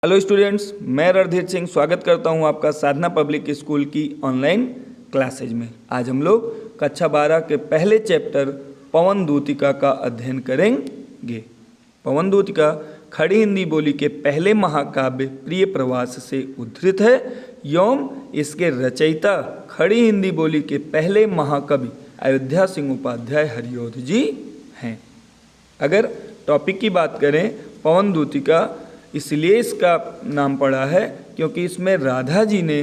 Hello students, मैं रणधीर सिंह स्वागत करता हूं आपका साधना पब्लिक स्कूल की ऑनलाइन क्लासेज में। आज हम लोग कक्षा 12 के पहले चैप्टर पवन दूतिका का अध्ययन करेंगे। पवन दूतिका खड़ी हिंदी बोली के पहले महाकाव्य प्रिय प्रवास से उद्धृत है एवं इसके रचयिता खड़ी हिंदी बोली के पहले महाकवि अयोध्या सिंह उपाध्याय हरिऔध जी हैं। अगर टॉपिक की बात करें, पवन दूतिका इसलिए इसका नाम पड़ा है क्योंकि इसमें राधा जी ने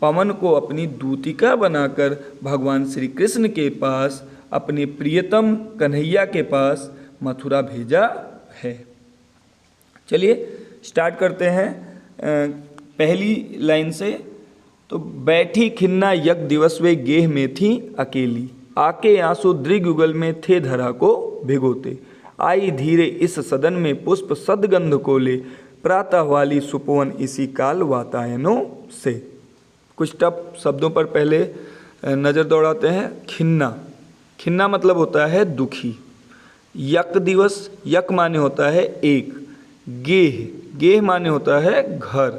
पवन को अपनी दूतिका बनाकर भगवान श्री कृष्ण के पास, अपने प्रियतम कन्हैया के पास मथुरा भेजा है। चलिए स्टार्ट करते हैं पहली लाइन से। तो बैठी खिन्ना यज्ञ दिवस वे गेह में थी अकेली, आके आंसू दृगयुगल में थे धरा को भिगोते, आई धीरे इस सदन में पुष्प सदगंध को ले, प्रातः वाली सुपवन इसी काल वातायनों से। कुछ टफ शब्दों पर पहले नज़र दौड़ाते हैं। खिन्ना, खिन्ना मतलब होता है दुखी। यक दिवस, यक माने होता है एक। गेह, गेह माने होता है घर।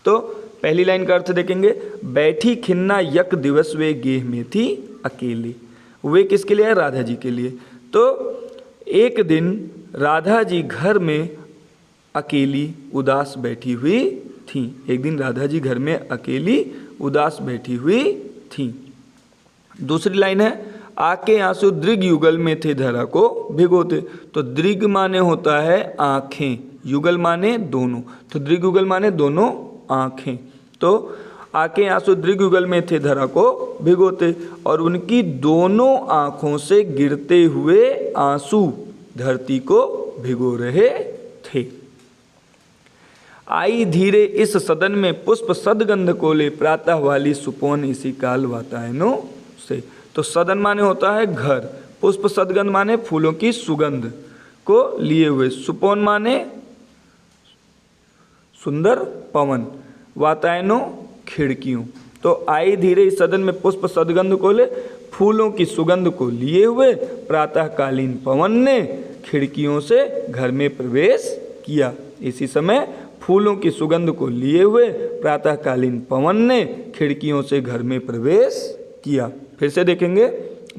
तो पहली लाइन का अर्थ देखेंगे, बैठी खिन्ना यक दिवस वे गेह में थी अकेली। वे किसके लिए है? राधा जी के लिए। तो एक दिन राधा जी घर में अकेली उदास बैठी हुई थी। एक दिन राधा जी घर में अकेली उदास बैठी हुई थी। दूसरी लाइन है, आके आंसू दृग युगल में थे धरा को भिगोते। तो दृग माने होता है आँखें, युगल माने दोनों। तो दृग युगल माने दोनों आँखें। तो आके आंसू दृग युगल में थे धरा को भिगोते, और उनकी दोनों आँखों से गिरते हुए आंसू धरती को भिगो रहे थे। आई धीरे इस सदन में पुष्प सदगंध को ले, प्रातः वाली सुपवन इसी काल वातायनों से। तो सदन माने होता है घर, पुष्प सदगंध माने फूलों की सुगंध को लिए हुए, सुपवन माने सुंदर पवन, वातायनों खिड़कियों। तो आई धीरे इस सदन में पुष्प सदगंध को ले, फूलों की सुगंध को लिए हुए प्रातःकालीन पवन ने खिड़कियों से घर में प्रवेश किया। इसी समय फूलों की सुगंध को लिए हुए प्रातःकालीन पवन ने खिड़कियों से घर में प्रवेश किया। फिर से देखेंगे,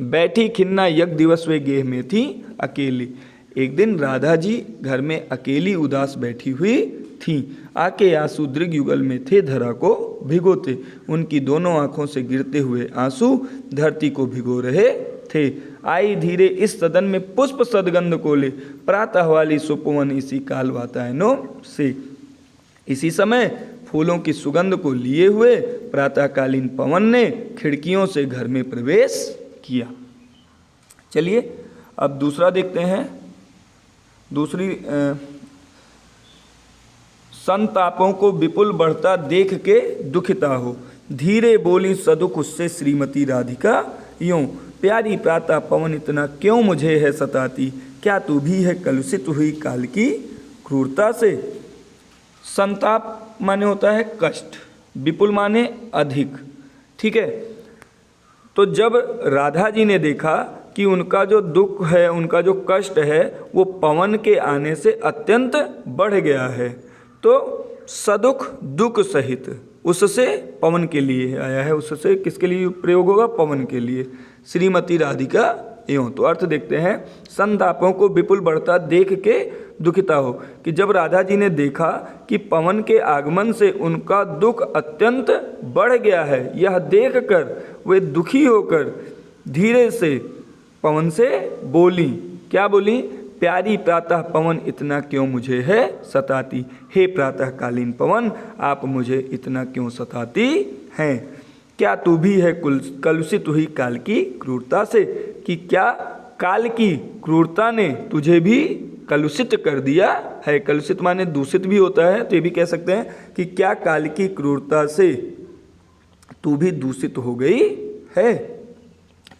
बैठी खिन्ना यज्ञ दिवस वे गेह में थी अकेली। एक दिन राधा जी घर में अकेली उदास बैठी हुई थी, आके आंसू दृग युगल में थे धरा को भिगोते। उनकी दोनों आंखों से गिरते हुए आंसू धरती को भिगो रहे थे। आई धीरे इस सदन में पुष्प सदगंध को ले, प्रातः वाली सुपवन इसी काल वातायनों से। इसी समय फूलों की सुगंध को लिए हुए प्रातःकालीन पवन ने खिड़कियों से घर में प्रवेश किया। चलिए अब दूसरा देखते हैं। दूसरी, संतापों को विपुल बढ़ता देख के दुखिता हो, धीरे बोली सदुख उससे श्रीमती राधिका यूं, प्यारी प्रातः पवन इतना क्यों मुझे है सताती, क्या तू भी है कलुषित हुई काल की क्रूरता से। संताप माने होता है कष्ट, विपुल माने अधिक। ठीक है। तो जब राधा जी ने देखा कि उनका जो दुख है, उनका जो कष्ट है, वो पवन के आने से अत्यंत बढ़ गया है, तो सदुख दुख सहित उससे पवन के लिए आया है। उससे किसके लिए प्रयोग होगा? पवन के लिए, श्रीमती राधिका एवं। तो अर्थ देखते हैं, संतापों को विपुल बढ़ता देख के दुखिता हो, कि जब राधा जी ने देखा कि पवन के आगमन से उनका दुख अत्यंत बढ़ गया है, यह देखकर वे दुखी होकर धीरे से पवन से बोली। क्या बोली? प्यारी प्रातः पवन इतना क्यों मुझे है सताती, हे प्रातःकालीन पवन आप मुझे इतना क्यों सताती हैं, क्या तू भी है कलुषित हुई काल की क्रूरता से, कि क्या काल की क्रूरता ने तुझे भी कलुषित कर दिया है। कलुषित माने दूषित भी होता है, तो ये भी कह सकते हैं कि क्या काल की क्रूरता से तू भी दूषित हो गई है।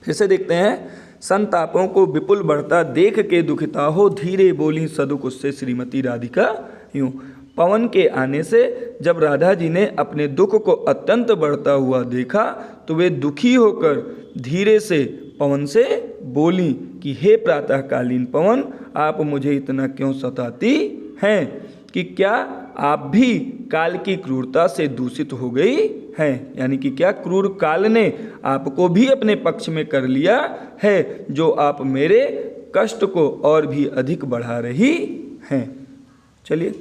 फिर से देखते हैं, संतापों को विपुल बढ़ता देख के दुखिता हो, धीरे बोली सदुख उससे श्रीमती राधिका यूं। पवन के आने से जब राधा जी ने अपने दुख को अत्यंत बढ़ता हुआ देखा, तो वे दुखी होकर धीरे से पवन से बोली कि हे प्रातःकालीन पवन आप मुझे इतना क्यों सताती हैं, कि क्या आप भी काल की क्रूरता से दूषित हो गई हैं। यानी कि क्या, क्रूर काल ने आपको भी अपने पक्ष में कर लिया है, जो आप मेरे कष्ट को और भी अधिक बढ़ा रही हैं। चलिए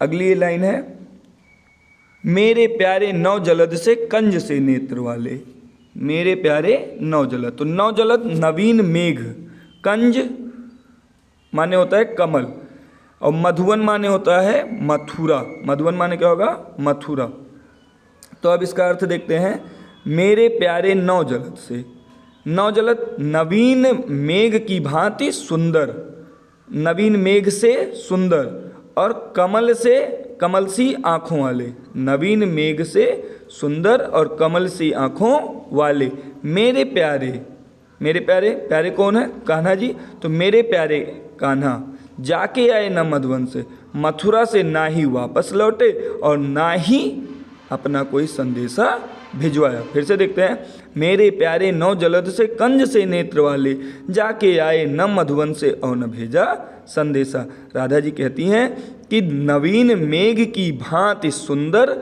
अगली ये लाइन है, मेरे प्यारे नवजलद से कंज से नेत्र वाले। मेरे प्यारे नवजलद, तो नवजलद नवीन मेघ, कंज माने होता है कमल, और मधुवन माने होता है मथुरा। मधुवन माने क्या होगा, मथुरा। तो अब इसका अर्थ देखते हैं, मेरे प्यारे नवजलद से। नवजलद नवीन मेघ की भांति सुंदर, नवीन मेघ से सुंदर, और कमल से, कमल सी आँखों वाले। नवीन मेघ से सुंदर और कमल सी आँखों वाले मेरे प्यारे। मेरे प्यारे, प्यारे कौन है, कान्हा जी। तो मेरे प्यारे कान्हा जाके आए न मधुवन से, मथुरा से ना ही वापस लौटे और ना ही अपना कोई संदेशा भिजवाया। फिर से देखते हैं, मेरे प्यारे नवजलद से कंज से नेत्र वाले, जाके आए न मधुवन से और न भेजा संदेशा। राधा जी कहती हैं कि नवीन मेघ की भांति सुंदर,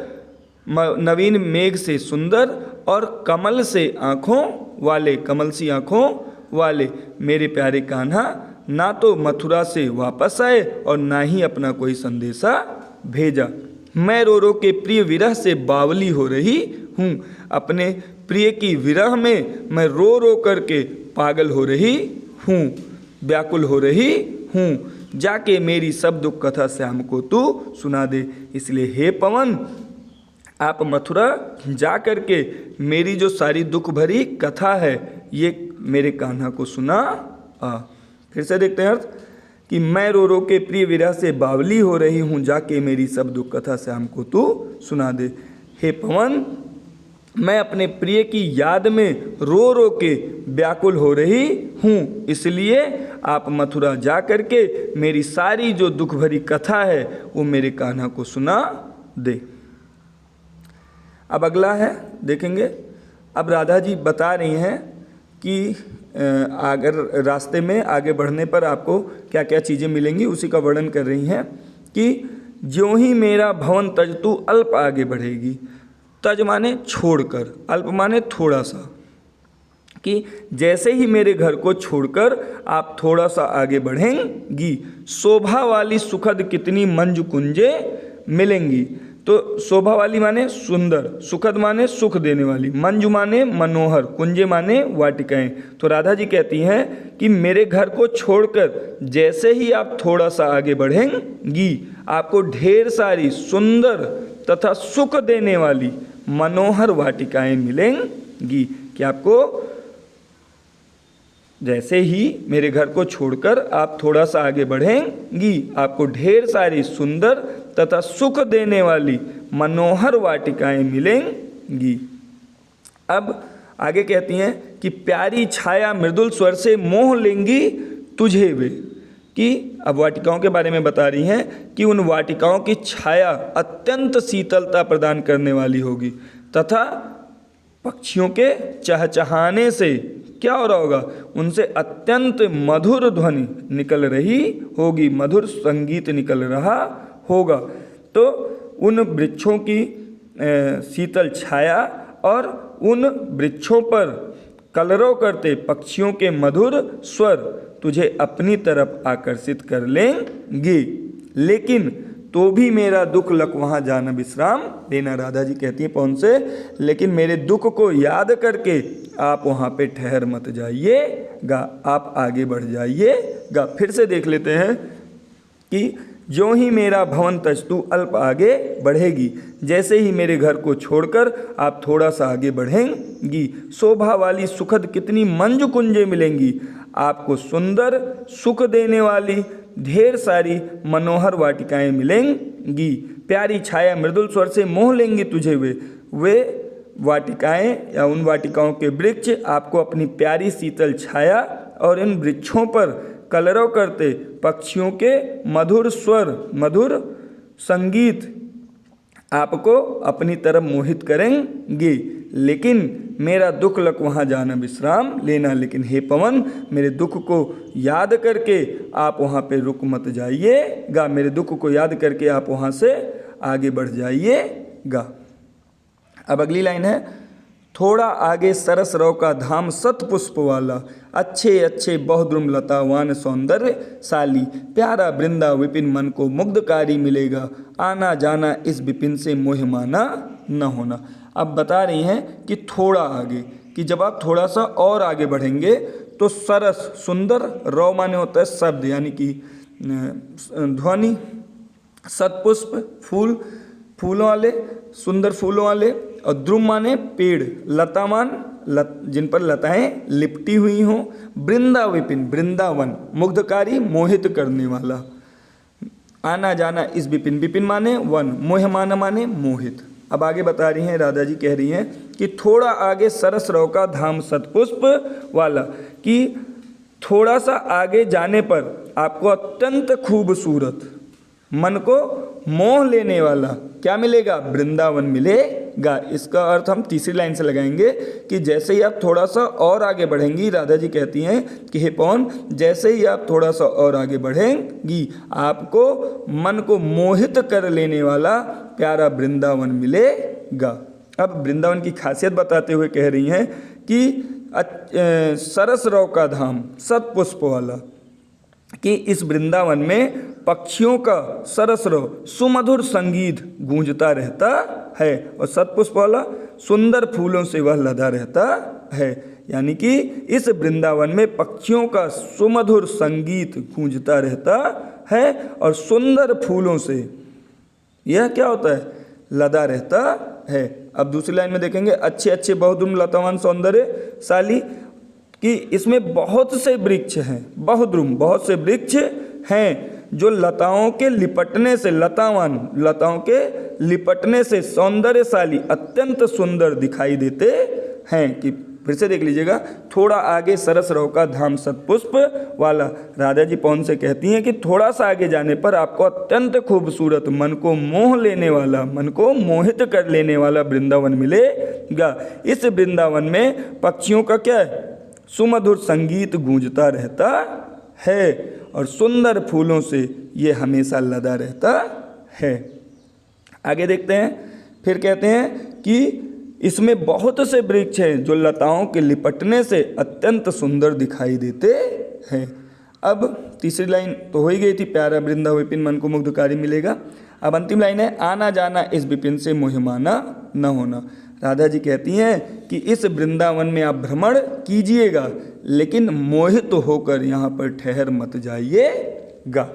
नवीन मेघ से सुंदर और कमल से आँखों वाले, कमल सी आँखों वाले मेरे प्यारे कान्हा ना तो मथुरा से वापस आए और ना ही अपना कोई संदेशा भेजा। मैं रो रो के प्रिय विरह से बावली हो रही हूँ। अपने प्रिय की विरह में मैं रो रो करके पागल हो रही हूँ, व्याकुल हो रही हूँ। जाके मेरी सब दुख कथा श्याम को तू सुना दे। इसलिए हे पवन, आप मथुरा जा कर के मेरी जो सारी दुख भरी कथा है ये मेरे कान्हा को सुना आ। फिर से देखते हैं अर्थ, कि मैं रो रो के प्रिय विरह से बावली हो रही हूँ, जाके मेरी सब दुख कथा श्याम को तू सुना दे। हे पवन, मैं अपने प्रिय की याद में रो रो के व्याकुल हो रही हूँ, इसलिए आप मथुरा जा कर के मेरी सारी जो दुख भरी कथा है वो मेरे कान्हा को सुना दे। अब अगला है, देखेंगे। अब राधा जी बता रही हैं कि अगर रास्ते में आगे बढ़ने पर आपको क्या क्या चीज़ें मिलेंगी, उसी का वर्णन कर रही हैं कि ज्यों ही मेरा भवन तज तू अल्प आगे बढ़ेगी। तज माने छोड़कर, अल्प माने थोड़ा सा, कि जैसे ही मेरे घर को छोड़कर आप थोड़ा सा आगे बढ़ेंगी, शोभा वाली सुखद कितनी मंजू कुंजे मिलेंगी। तो शोभा वाली माने सुंदर, सुखद माने सुख देने वाली, मंजू माने मनोहर, कुंजे माने वाटिकाएं। तो राधा जी कहती हैं कि मेरे घर को छोड़कर जैसे ही आप थोड़ा सा आगे बढ़ेंगी, आपको ढेर सारी सुंदर तथा सुख देने वाली मनोहर वाटिकाएं मिलेंगी। कि आपको जैसे ही मेरे घर को छोड़कर आप थोड़ा सा आगे बढ़ेंगी, आपको ढेर सारी सुंदर तथा सुख देने वाली मनोहर वाटिकाएं मिलेंगी। अब आगे कहती हैं कि प्यारी छाया मृदुल स्वर से मोह लेंगी तुझे वे। कि अब वाटिकाओं के बारे में बता रही हैं कि उन वाटिकाओं की छाया अत्यंत शीतलता प्रदान करने वाली होगी, तथा पक्षियों के चहचहाने से क्या हो रहा होगा, उनसे अत्यंत मधुर ध्वनि निकल रही होगी, मधुर संगीत निकल रहा होगा। तो उन वृक्षों की शीतल छाया और उन वृक्षों पर कलरव करते पक्षियों के मधुर स्वर तुझे अपनी तरफ आकर्षित कर लेंगे। लेकिन तो भी मेरा दुख लक वहाँ जाना विश्राम लेना। राधा जी कहती हैं पवन से, लेकिन मेरे दुख को याद करके आप वहाँ पे ठहर मत जाइएगा, आप आगे बढ़ जाइएगा। फिर से देख लेते हैं कि जो ही मेरा भवन तज तू अल्प आगे बढ़ेगी, जैसे ही मेरे घर को छोड़कर आप थोड़ा सा आगे बढ़ेंगी, शोभा वाली सुखद कितनी मंजू कुंजें मिलेंगी। आपको सुंदर सुख देने वाली ढेर सारी मनोहर वाटिकाएं मिलेंगी। प्यारी छाया मृदुल स्वर से मोह लेंगी तुझे वे वाटिकाएं या उन वाटिकाओं के वृक्ष आपको अपनी प्यारी शीतल छाया और इन वृक्षों पर कलरव करते पक्षियों के मधुर स्वर, मधुर संगीत आपको अपनी तरफ मोहित करेंगे। लेकिन मेरा दुख लक वहाँ जाना विश्राम लेना। लेकिन हे पवन, मेरे दुख को याद करके आप वहाँ पे रुक मत जाइएगा, मेरे दुख को याद करके आप वहाँ से आगे बढ़ जाइएगा। अब अगली लाइन है, थोड़ा आगे सरस रव का धाम सत पुष्प वाला, अच्छे अच्छे बहुद्रुम लतावान सौंदर्य शाली, प्यारा वृंदा विपिन मन को मुग्धकारी मिलेगा, आना जाना इस विपिन से मोह माना न होना। अब बता रही हैं कि थोड़ा आगे, कि जब आप थोड़ा सा और आगे बढ़ेंगे तो सरस सुंदर, रव माने होता है शब्द यानी कि ध्वनि, सतपुष्प फूल, फूलों वाले, सुंदर फूलों वाले, और द्रुम माने पेड़, लतामान जिन पर लताएं लिपटी हुई हों, वृंदा विपिन वृंदावन, मुग्धकारी मोहित करने वाला, आना जाना इस विपिन, विपिन माने वन, मोह माना माने मोहित। अब आगे बता रही हैं, राधा जी कह रही हैं कि थोड़ा आगे सरस रव का धाम सतपुष्प वाला, कि थोड़ा सा आगे जाने पर आपको अत्यंत खूबसूरत, मन को मोह लेने वाला क्या मिलेगा? वृंदावन मिलेगा। इसका अर्थ हम तीसरी लाइन से लगाएंगे कि जैसे ही आप थोड़ा सा और आगे बढ़ेंगी, राधा जी कहती हैं कि हे पवन, जैसे ही आप थोड़ा सा और आगे बढ़ेंगी, आपको मन को मोहित कर लेने वाला प्यारा वृंदावन मिलेगा। अब वृंदावन की खासियत बताते हुए कह रही हैं कि सरस रव का धाम सतपुष्प वाला, कि इस वृंदावन में पक्षियों का सरस रव सुमधुर संगीत गूंजता रहता है, और सतपुष्प वाला सुंदर फूलों से वह लदा रहता है। यानी कि इस वृंदावन में पक्षियों का सुमधुर संगीत गूंजता रहता है और सुंदर फूलों से यह क्या होता है? लदा रहता है। अब दूसरी लाइन में देखेंगे, अच्छे अच्छे बहुद्रुम लतावान सौंदर्य शाली, कि इसमें बहुत से वृक्ष हैं, बहुद्रुम बहुत से वृक्ष हैं जो लताओं के लिपटने से, लतावान लताओं के लिपटने से सौंदर्यशाली अत्यंत सुंदर दिखाई देते हैं। कि फिर से देख लीजिएगा, थोड़ा आगे सरस रव का धाम सतपुष्प वाला, राधा जी पवन से कहती हैं कि थोड़ा सा आगे जाने पर आपको अत्यंत खूबसूरत, मन को मोह लेने वाला, मन को मोहित कर लेने वाला वृंदावन मिलेगा। इस वृंदावन में पक्षियों का क्या है? सुमधुर संगीत गूंजता रहता है और सुंदर फूलों से ये हमेशा लदा रहता है। आगे देखते हैं, फिर कहते हैं कि इसमें बहुत से वृक्ष हैं जो लताओं के लिपटने से अत्यंत सुंदर दिखाई देते हैं। अब तीसरी लाइन तो हो ही गई थी, प्यारा वृंदा विपिन मन को मुग्धकारी मिलेगा। अब अंतिम लाइन है, आना जाना इस विपिन से मोह माना न होना। राधा जी कहती हैं कि इस वृंदावन में आप भ्रमण कीजिएगा, लेकिन मोहित होकर यहाँ पर ठहर मत जाइएगा।